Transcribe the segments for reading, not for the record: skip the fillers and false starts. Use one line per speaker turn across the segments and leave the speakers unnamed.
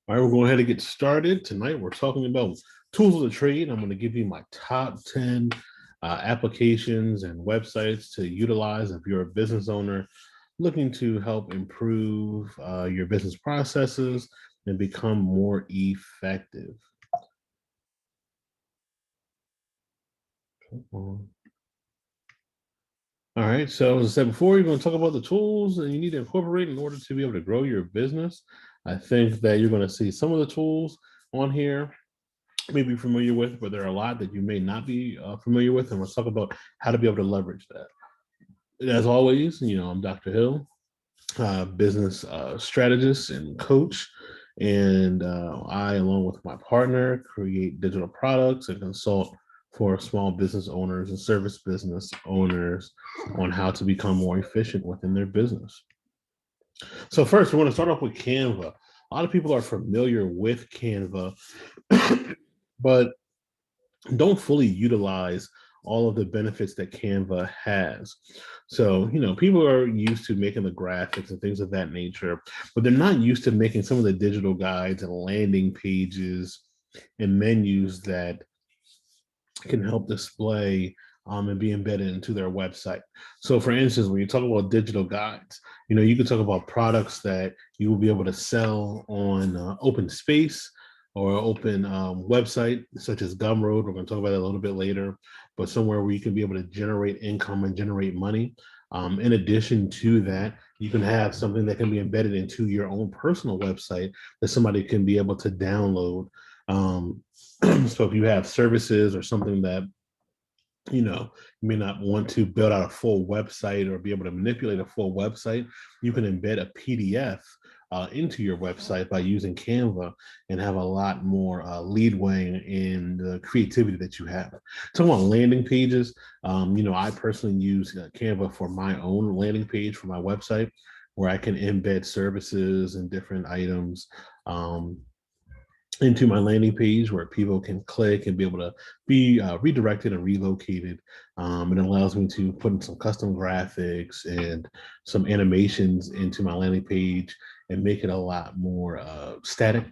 All right, we're going ahead and get started. Tonight, we're talking about tools of the trade. I'm going to give you my top 10 applications and websites to utilize if you're a business owner looking to help improve your business processes and become more effective. All right, so as I said before, you're going to talk about the tools that you need to incorporate in order to be able to grow your business. I think that you're going to see some of the tools on here may be familiar with, but there are a lot that you may not be familiar with, and let's talk about how to be able to leverage that. And as always, I'm Dr. Hill, business strategist and coach, and I, along with my partner, create digital products and consult for small business owners and service business owners on how to become more efficient within their business. So first, we want to start off with Canva. A lot of people are familiar with Canva, but don't fully utilize all of the benefits that Canva has. So, people are used to making the graphics and things of that nature, but they're not used to making some of the digital guides and landing pages and menus that can help display and be embedded into their website. So, for instance, when you talk about digital guides, you can talk about products that you will be able to sell on open space or open website such as Gumroad. We're going to talk about that a little bit later, but somewhere where you can be able to generate income and generate money. In addition to that, you can have something that can be embedded into your own personal website that somebody can be able to download. So if you have services or something that you may not want to build out a full website or be able to manipulate a full website, you can embed a PDF into your website by using Canva and have a lot more leadway in the creativity that you have. Talking about landing pages, I personally use Canva for my own landing page for my website where I can embed services and different items into my landing page where people can click and be able to be redirected and relocated. It allows me to put in some custom graphics and some animations into my landing page and make it a lot more static,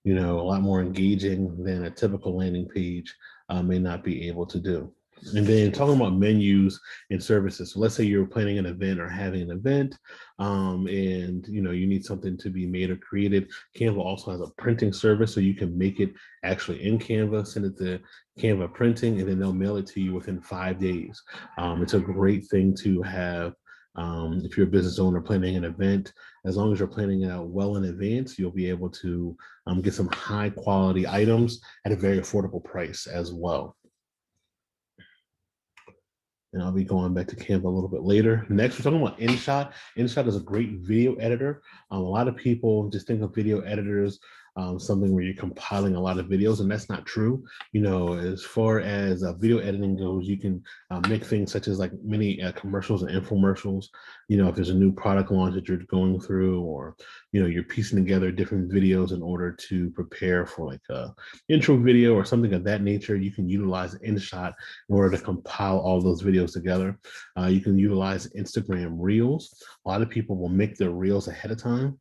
a lot more engaging than a typical landing page may not be able to do. And then talking about menus and services. So let's say you're planning an event or having an event, and you need something to be made or created. Canva also has a printing service, so you can make it actually in Canva, send it to Canva printing, and then they'll mail it to you within 5 days. It's a great thing to have. If you're a business owner planning an event, as long as you're planning it out well in advance, you'll be able to get some high quality items at a very affordable price as well. And I'll be going back to Canva a little bit later. Next, we're talking about InShot. InShot is a great video editor. A lot of people just think of video editors something where you're compiling a lot of videos, and that's not true. As far as video editing goes, you can make things such as like mini commercials and infomercials. If there's a new product launch that you're going through, or you're piecing together different videos in order to prepare for like a intro video or something of that nature, you can utilize InShot in order to compile all those videos together. You can utilize Instagram Reels. A lot of people will make their reels ahead of time,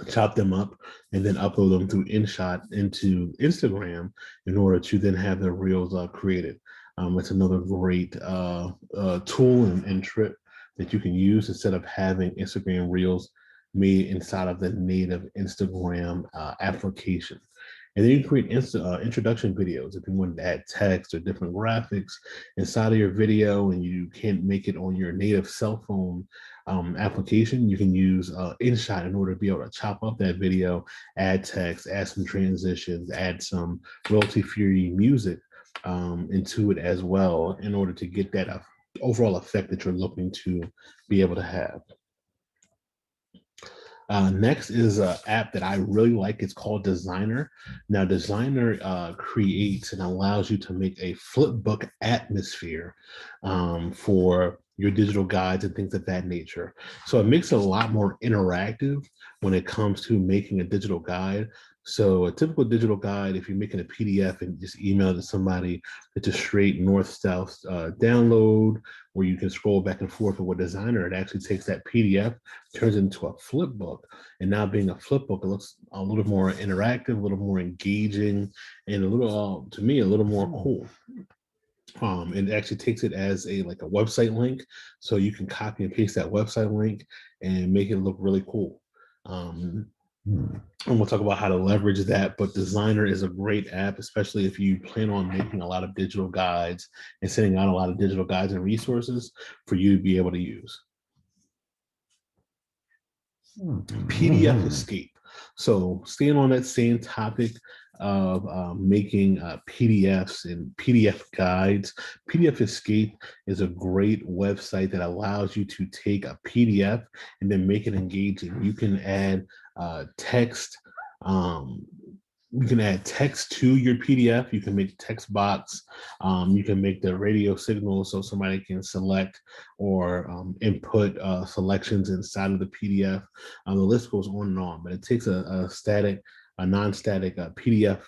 chop them up, and then upload them through InShot into Instagram in order to then have their reels created. It's another great tool and trick that you can use instead of having Instagram Reels made inside of the native Instagram application. And then you can create introduction videos if you want to add text or different graphics inside of your video and you can't make it on your native cell phone application. You can use InShot in order to be able to chop up that video, add text, add some transitions, add some royalty-free music into it as well in order to get that overall effect that you're looking to be able to have. Next is an app that I really like. It's called Designer. Now, Designer creates and allows you to make a flipbook atmosphere for your digital guides and things of that nature. So it makes it a lot more interactive when it comes to making a digital guide. So a typical digital guide, if you're making a PDF and just email it to somebody, it's a straight north-south download where you can scroll back and forth. With Designer, it actually takes that PDF, turns it into a flip book. And now being a flip book, it looks a little more interactive, a little more engaging, and a little, to me, a little more cool. It actually takes it as a website link, so you can copy and paste that website link and make it look really cool. And we'll talk about how to leverage that, but Designer is a great app, especially if you plan on making a lot of digital guides and sending out a lot of digital guides and resources for you to be able to use. PDF Escape. So staying on that same topic of making PDFs and PDF guides, PDF Escape is a great website that allows you to take a PDF and then make it engaging. You can add text. You can add text to your PDF. You can make text box. You can make the radio signal so somebody can select or input selections inside of the PDF. The list goes on and on, but it takes a non-static PDF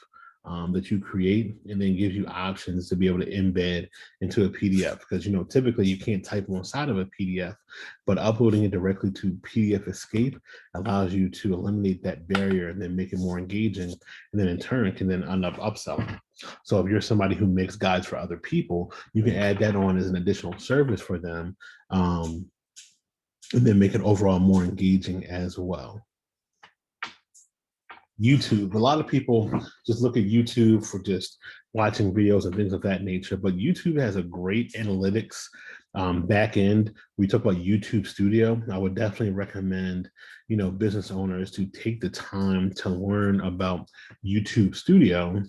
that you create and then gives you options to be able to embed into a PDF, because typically you can't type inside of a PDF, but uploading it directly to PDF Escape allows you to eliminate that barrier and then make it more engaging, and then in turn can then end up upselling. So if you're somebody who makes guides for other people, you can add that on as an additional service for them, and then make it overall more engaging as well. YouTube, a lot of people just look at YouTube for just watching videos and things of that nature, but YouTube has a great analytics back end. We talk about YouTube Studio. I would definitely recommend, business owners to take the time to learn about YouTube Studio.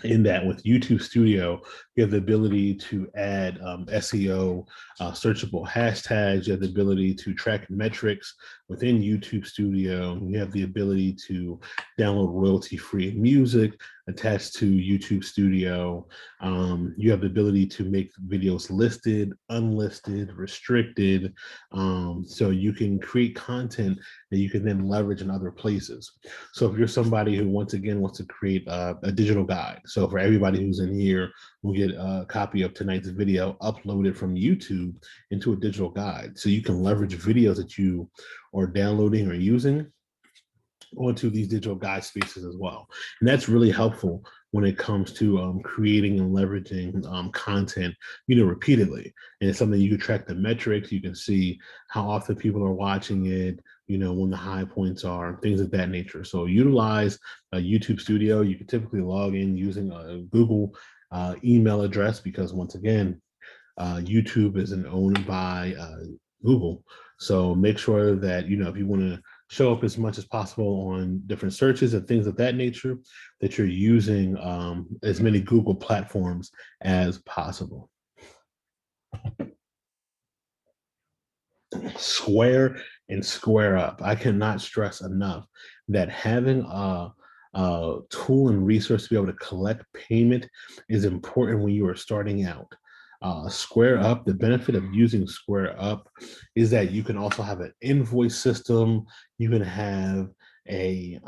In that, with YouTube Studio, you have the ability to add SEO, searchable hashtags. You have the ability to track metrics within YouTube Studio. You have the ability to download royalty-free music attached to YouTube Studio. You have the ability to make videos listed, unlisted, restricted. So you can create content that you can then leverage in other places. So if you're somebody who, once again, wants to create a digital guide, so for everybody who's in here, we'll get a copy of tonight's video uploaded from YouTube into a digital guide. So you can leverage videos that you are downloading or using onto these digital guide spaces as well. And that's really helpful when it comes to creating and leveraging content, repeatedly. And it's something you can track the metrics. You can see how often people are watching it, when the high points are, things of that nature. So utilize YouTube Studio. You can typically log in using a Google email address, because once again, YouTube isn't owned by Google. So make sure that, if you want to show up as much as possible on different searches and things of that nature, that you're using as many Google platforms as possible. Square and Square Up. I cannot stress enough that having a tool and resource to be able to collect payment is important when you are starting out. Square Up, the benefit of using Square Up is that you can also have an invoice system. You can have a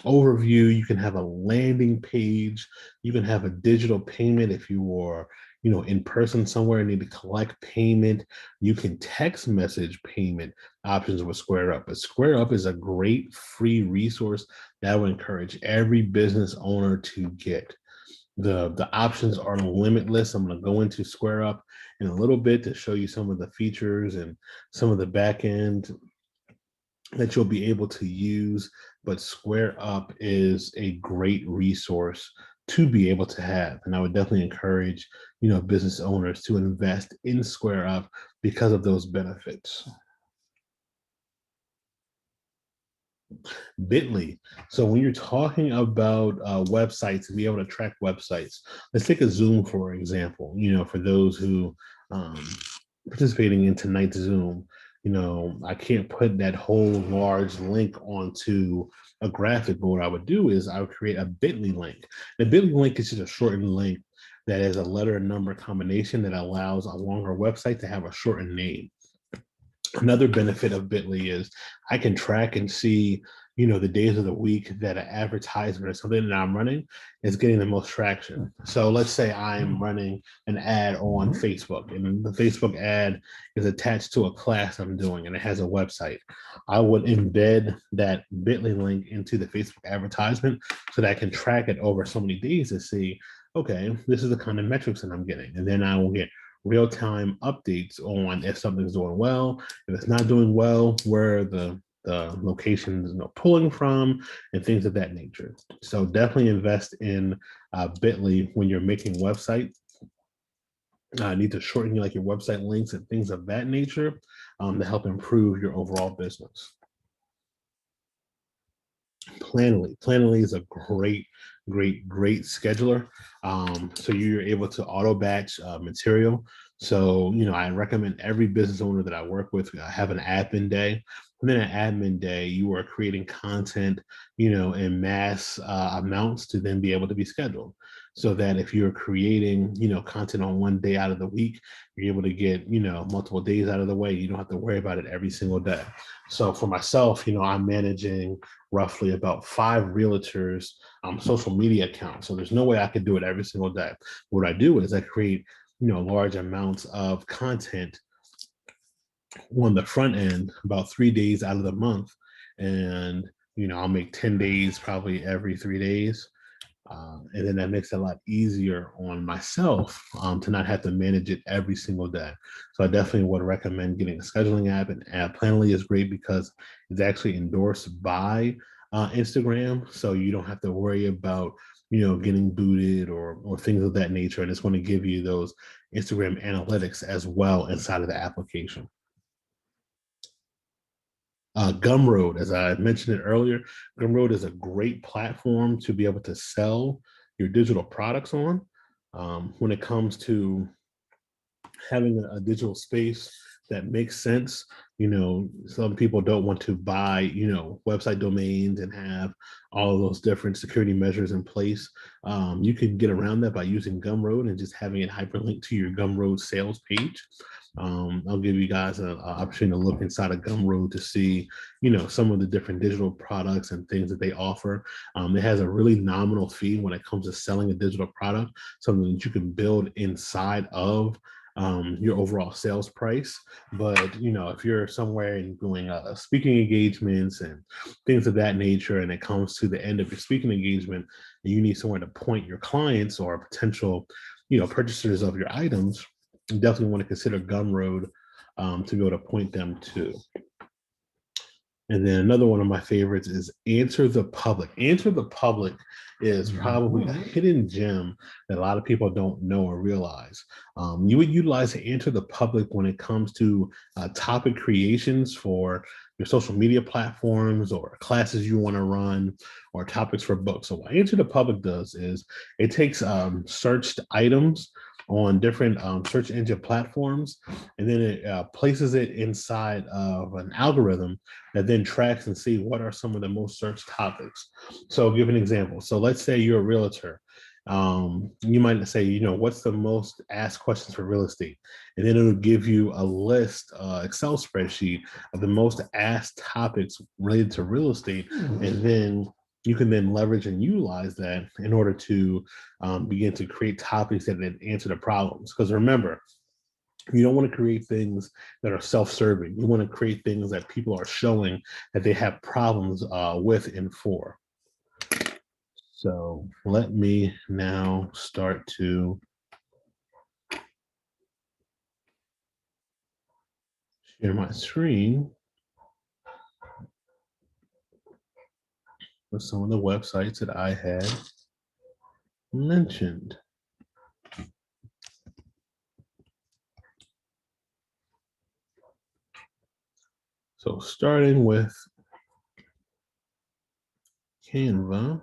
overview. You can have a landing page. You can have a digital payment if you are in person somewhere and need to collect payment. You can text message payment options with Square Up. But Square Up is a great free resource that I would encourage every business owner to get. The options are limitless. I'm going to go into Square Up in a little bit to show you some of the features and some of the back end that you'll be able to use. But Square Up is a great resource to be able to have. And I would definitely encourage, business owners to invest in Square Up because of those benefits. Bitly. So when you're talking about websites and be able to track websites, let's take a Zoom, for example, for those who participating in tonight's Zoom, I can't put that whole large link onto a graphic, but what I would do is I would create a Bitly link. The Bitly link is just a shortened link that is a letter and number combination that allows a longer website to have a shortened name. Another benefit of Bitly is I can track and see, the days of the week that an advertisement or something that I'm running is getting the most traction. So let's say I'm running an ad on Facebook, and the Facebook ad is attached to a class I'm doing, and it has a website. I would embed that Bitly link into the Facebook advertisement so that I can track it over so many days to see, okay, this is the kind of metrics that I'm getting. And then I will get real-time updates on if something's doing well, if it's not doing well, where the locations pulling from, and things of that nature. So definitely invest in Bitly when you're making websites. Need to shorten like your website links and things of that nature to help improve your overall business. Planoly is a great scheduler. So you're able to auto batch material. So, I recommend every business owner that I work with have an admin day. And then an admin day, you are creating content, in mass amounts to then be able to be scheduled. So that if you're creating, content on one day out of the week, you're able to get, multiple days out of the way. You don't have to worry about it every single day. So for myself, I'm managing roughly about 5 realtors social media accounts. So there's no way I could do it every single day. What I do is I create, large amounts of content on the front end about 3 days out of the month. And, I'll make 10 days probably every 3 days. And then that makes it a lot easier on myself to not have to manage it every single day. So I definitely would recommend getting a scheduling app. And Planoly is great because it's actually endorsed by Instagram. So you don't have to worry about, getting booted or things of that nature. And it's going to give you those Instagram analytics as well inside of the application. Gumroad, as I mentioned it earlier, Gumroad is a great platform to be able to sell your digital products on. When it comes to having a digital space that makes sense, some people don't want to buy, website domains and have all of those different security measures in place. You can get around that by using Gumroad and just having it hyperlink to your Gumroad sales page. I'll give you guys an option to look inside of Gumroad to see, some of the different digital products and things that they offer. It has a really nominal fee when it comes to selling a digital product, something that you can build inside of your overall sales price. But if you're somewhere and doing speaking engagements and things of that nature, and it comes to the end of your speaking engagement, and you need somewhere to point your clients or potential, purchasers of your items, you definitely want to consider Gumroad to be able to point them to. And then another one of my favorites is Answer the Public. Answer the Public is probably a hidden gem that a lot of people don't know or realize. You would utilize Answer the Public when it comes to topic creations for your social media platforms or classes you want to run or topics for books. So what Answer the Public does is it takes searched items on different search engine platforms, and then it places it inside of an algorithm that then tracks and see what are some of the most searched topics. So I'll give an example. So let's say you're a realtor. You might say, what's the most asked questions for real estate? And then it'll give you a list, Excel spreadsheet of the most asked topics related to real estate. And then you can then leverage and utilize that in order to begin to create topics that then answer the problems. Because remember, you don't want to create things that are self-serving. You want to create things that people are showing that they have problems with and for. So let me now start to share my screen with some of the websites that I had mentioned. So starting with Canva.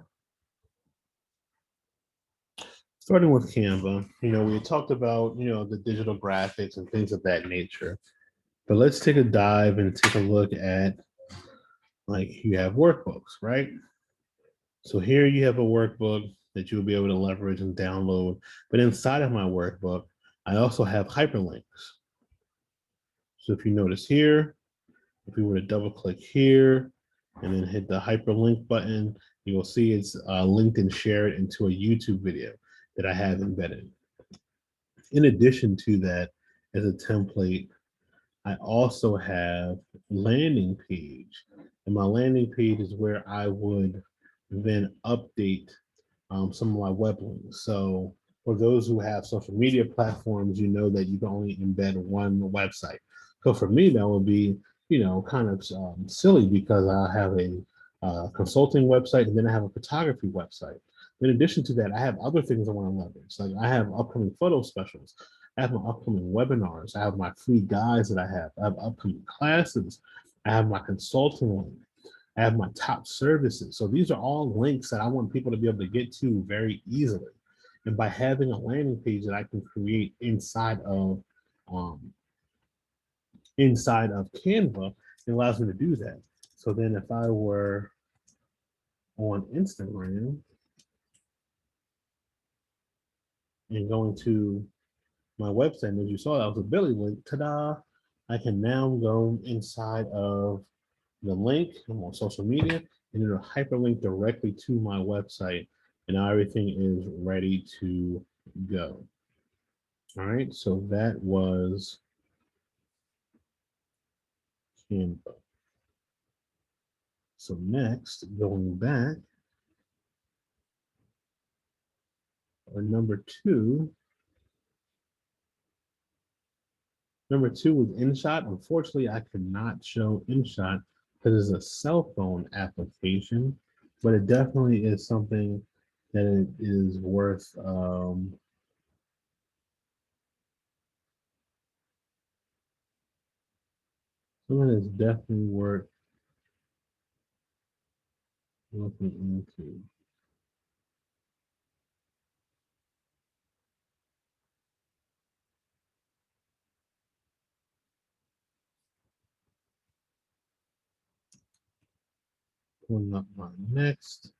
We had talked about, the digital graphics and things of that nature. But let's take a dive and take a look at, like, you have workbooks, right? So here you have a workbook that you'll be able to leverage and download. But inside of my workbook, I also have hyperlinks. So if you notice here, if we were to double click here and then hit the hyperlink button, you will see it's linked and shared into a YouTube video that I have embedded. In addition to that, as a template, I also have landing page. And my landing page is where I would then update some of my web links. So for those who have social media platforms, you know that you can only embed one website. So for me, that would be, kind of silly because I have a consulting website and then I have a photography website. In addition to that, I have other things I want to leverage. Like I have upcoming photo specials. I have my upcoming webinars. I have my free guides that I have. I have upcoming classes. I have my consulting link. I have my top services. So these are all links that I want people to be able to get to very easily. And by having a landing page that I can create um, inside of Canva, it allows me to do that. So then if I were on Instagram and going to my website, and as you saw, that was a Billy link, ta-da, I can now go inside of the link. I'm on social media, and it'll hyperlink directly to my website, and now everything is ready to go. All right, so that was Canva. So next, going back, or number two was InShot. Unfortunately, I could not show InShot because it's a cell phone application, but it definitely is something that it is worth something that's definitely worth looking into. Pulling up my next.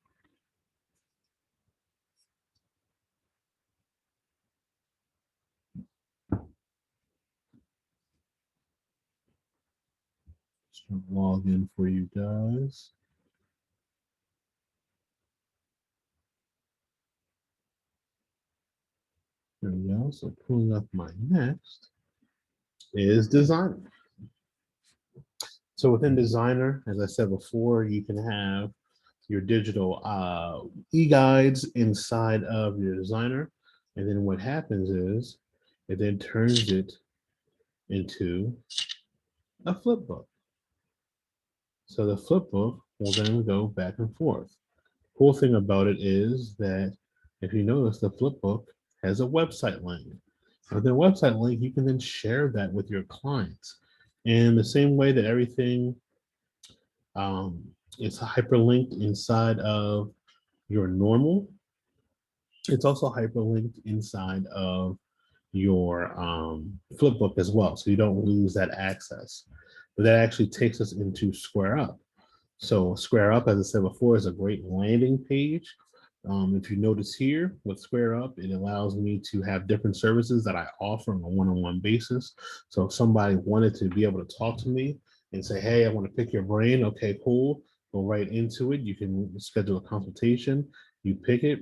Just gonna log in for you guys. There we go. So pulling up my next is Designer. So within Designer, as I said before, you can have your digital e-guides inside of your Designer. And then what happens is it then turns it into a flip book. So the flip book will then go back and forth. Cool thing about it is that if you notice, the flip book has a website link. With the website link, you can then share that with your clients. And the same way that everything is hyperlinked inside of your normal, it's also hyperlinked inside of your flipbook as well. So you don't lose that access. But that actually takes us into Square Up. So Square Up, as I said before, is a great landing page. If you notice here with Square Up, it allows me to have different services that I offer on a one-on-one basis. So if somebody wanted to be able to talk to me and say, hey, I want to pick your brain, okay, cool, go right into it. You can schedule a consultation, you pick it,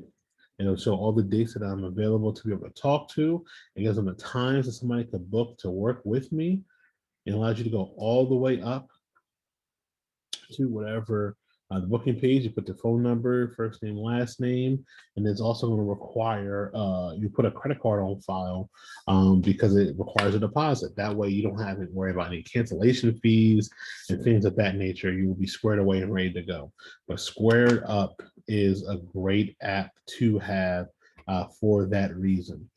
and it'll show all the dates that I'm available to be able to talk to. It gives them the times that somebody could book to work with me. It allows you to go all the way up to whatever the booking page. You put the phone number, first name, last name, and it's also going to require you put a credit card on file because it requires a deposit. That way, you don't have to worry about any cancellation fees and things of that nature. You will be squared away and ready to go. But Squared Up is a great app to have for that reason.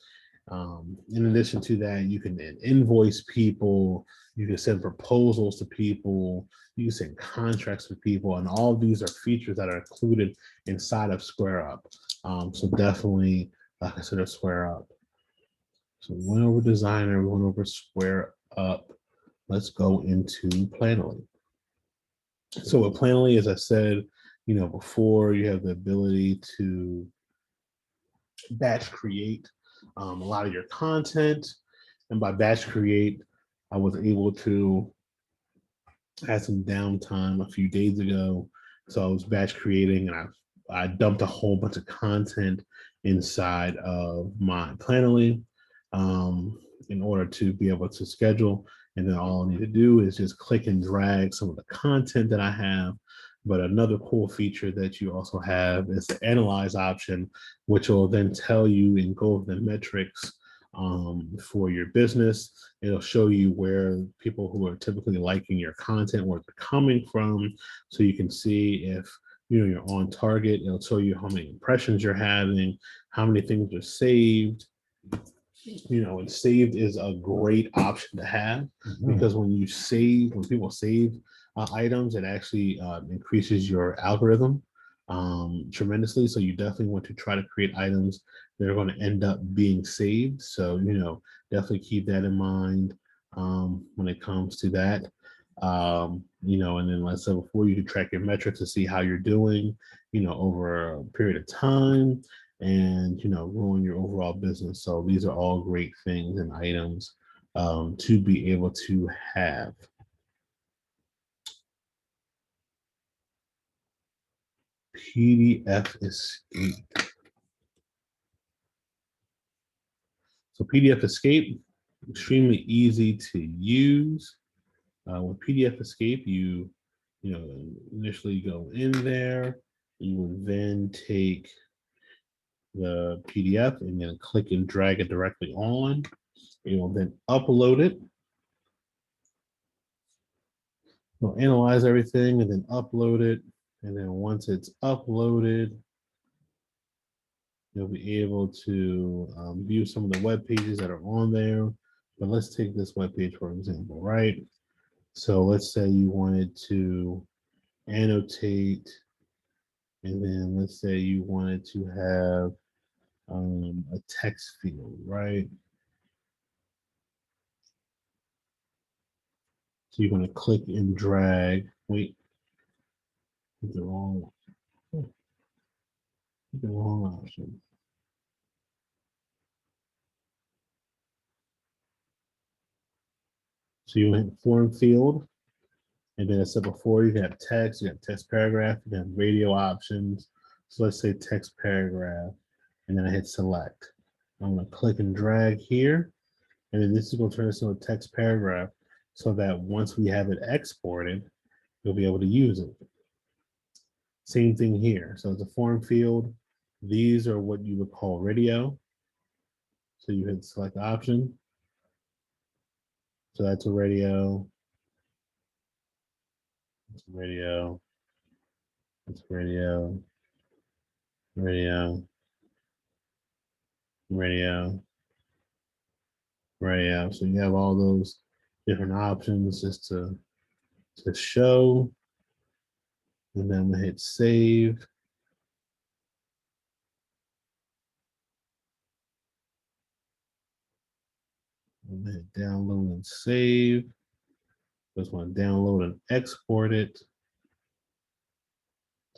In addition to that, you can invoice people, you can send proposals to people, you can send contracts to people, and all of these are features that are included inside of Square Up. So definitely consider Square Up. So we went over Designer, we went over Square Up. Let's go into Planoly. So with Planoly, as I said, before, you have the ability to batch create a lot of your content. And by batch create, I was able to had some downtime a few days ago. So I was batch creating and I dumped a whole bunch of content inside of my Planoly in order to be able to schedule. And then all I need to do is just click and drag some of the content that I have. But another cool feature that you also have is the analyze option, which will then tell you and go over the metrics for your business. It'll show you where people who are typically liking your content, where they're coming from, so you can see if you're on target. It'll show you how many impressions you're having, how many things are saved. And saved is a great option to have because when people save items, it actually increases your algorithm tremendously. So you definitely want to try to create items that are going to end up being saved. So, definitely keep that in mind when it comes to that. And then let's say before you can track your metrics to see how you're doing, over a period of time and, growing your overall business. So these are all great things and items to be able to have. PDF Escape. So PDF Escape, extremely easy to use. With PDF Escape, you initially go in there. You will then take the PDF and then click and drag it directly on. You will then upload it. You'll analyze everything and then upload it. And then once it's uploaded, you'll be able to view some of the web pages that are on there. But let's take this web page, for example, right? So let's say you wanted to annotate, and then let's say you wanted to have a text field, right? So you're going to click and drag. Wait, the wrong option. So you hit form field, and then I said before, you have text, you have text paragraph, you have radio options. So let's say text paragraph, and then I hit select. I'm going to click and drag here, and then this is going to turn this into a text paragraph so that once we have it exported, you'll be able to use it. Same thing here. So it's a form field. These are what you would call radio. So you hit select option. So that's a radio. It's radio. It's radio. Radio. Radio. Radio. So you have all those different options just to show. And then we hit save. And then hit download and save. Just want to download and export it.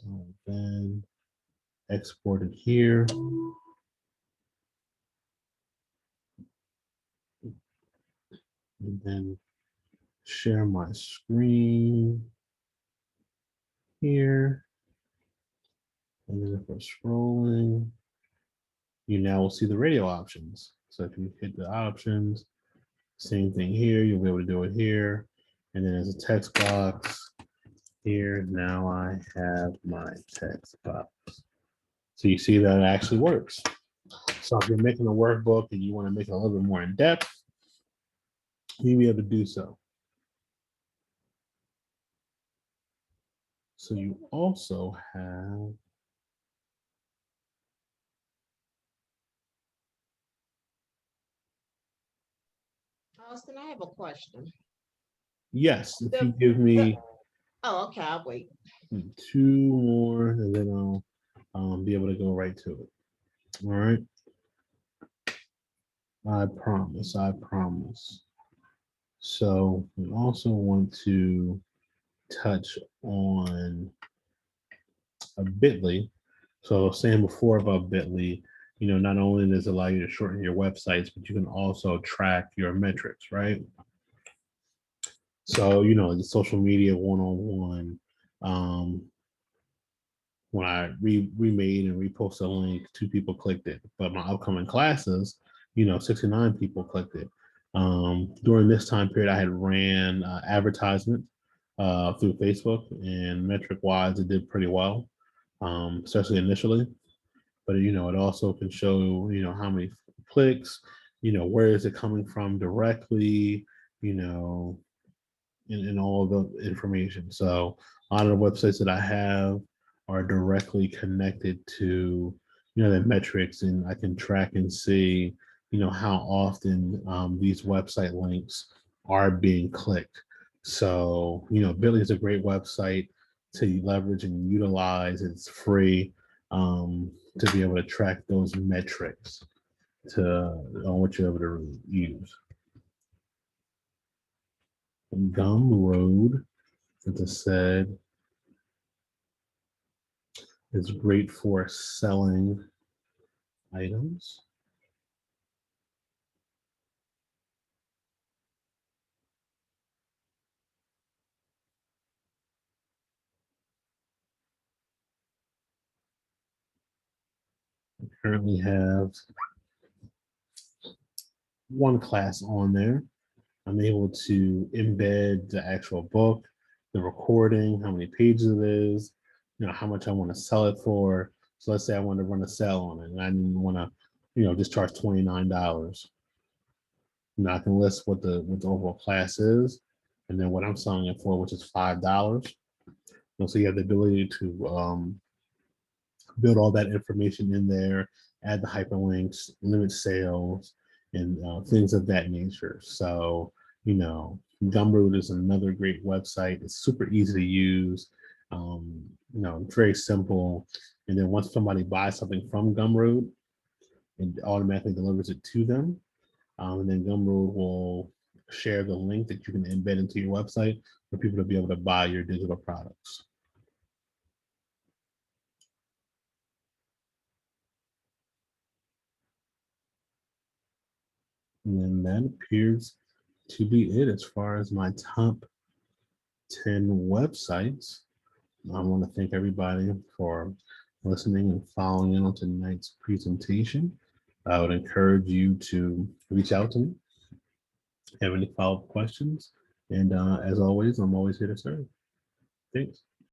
And then export it here. And then share my screen here. And then if we're scrolling, you now will see the radio options. So if you hit the options, same thing here, you'll be able to do it here. And then as a text box here, now I have my text box. So you see that it actually works. So if you're making a workbook and you want to make it a little bit more in depth, you'll be able to do so. So you also have
Austin, I have a question.
yes, if you give me
Oh, okay, I'll wait.
2 more, and then I'll be able to go right to it. All right. I promise. I promise. So we also want to touch on a Bitly. So saying before about Bitly, not only does it allow you to shorten your websites, but you can also track your metrics, right? So, the social media one-on-one, when I remade and reposted a link, 2 people clicked it. But my upcoming classes, 69 people clicked it. During this time period, I had ran advertisement through Facebook, and metric wise, it did pretty well, especially initially. But it also can show how many clicks, where is it coming from directly, you know, and all of the information. So a lot of the websites that I have are directly connected to the metrics, and I can track and see how often these website links are being clicked. So Bitly is a great website to leverage and utilize. It's free to be able to track those metrics to on what you're able to use. Gumroad, as I said, is great for selling items. I currently have one class on there. I'm able to embed the actual book, the recording, how many pages it is, how much I want to sell it for. So let's say I want to run a sale on it and I didn't want to, just charge $29. I can list what the overall class is and then what I'm selling it for, which is $5. So you have the ability to build all that information in there, add the hyperlinks, limit sales, and things of that nature. So, Gumroad is another great website. It's super easy to use. Very simple. And then once somebody buys something from Gumroad, it automatically delivers it to them. And then Gumroad will share the link that you can embed into your website for people to be able to buy your digital products. And then that appears to be it as far as my top 10 websites. I want to thank everybody for listening and following in on tonight's presentation. I would encourage you to reach out to me, have any follow-up questions. And as always, I'm always here to serve. Thanks.